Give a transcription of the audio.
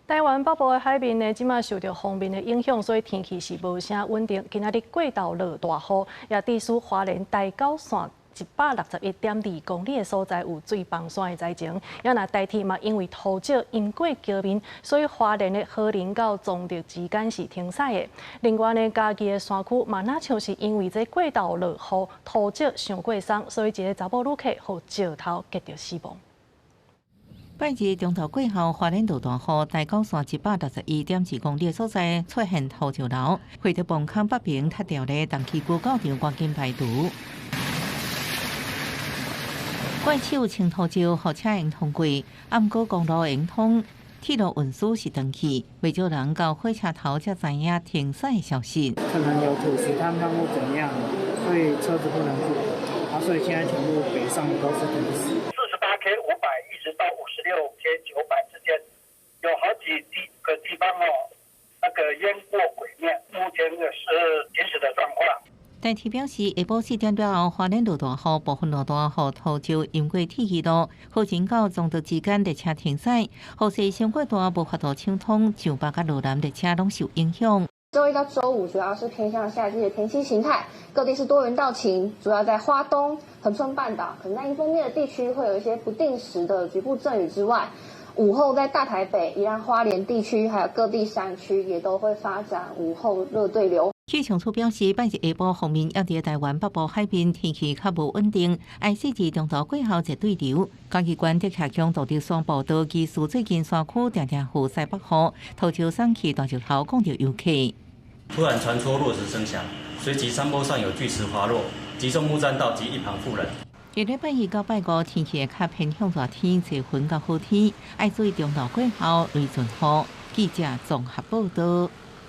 台湾北部的海面呢，即马受到风面的影响，所以天气是无啥稳定。今仔日过头落大雨，也致使花莲台九线161.2公里的所在有水崩山的灾情。也若代替嘛，因为土石淹过桥面，所以花莲的河林到中立之间是停驶的。另外呢，嘉义的山区嘛，那像是因为这过头落雨，土石上过松，所以一个查某旅客互石头击到死亡。拜日中昼过后，花莲路大雨，台九线161.2公里的所在出现土石流，会着磅坑北平塌掉的东溪古教场赶紧排除。怪手清土石，互车用通过，暗过公路用通，铁路运输是断去，未少人到火车头才知影停驶的消息。可能有土石坍方或怎么样，所以车子不能过，所以现在全部北上都是停驶。48K 500一直到56K 900之间，有好几个地方那个淹过轨面，目前是停驶的状况。台铁表示，下晡4点多后，花莲路大雨，部分路段和土石淹过铁轨路，河前到中德之间列车停驶，河西上过段无法度畅通，上北甲路南列车拢受影响。周一到周五主要是偏向夏季的天气形态，各地是多云到晴，主要在花东、恒春半岛、可南方面的地区会有一些不定时的局部阵雨之外，午后在大台北、宜兰花莲地区还有各地山区也都会发展午后热对流。气象处表示，拜日下晡方面，要伫台湾北部海边天气较无稳定，IC 中昼过后热对流。嘉义县的下强导致山步道技术最近山区常常有西北雨，土石散去大石头讲到游客。突然传出落石声响，随即山坡上有巨石滑落，击中木栈道及一旁妇人。下礼拜1到拜5天气会较偏向热天，侪云到好天，爱注意中昼过后雷阵雨。记者综合报道。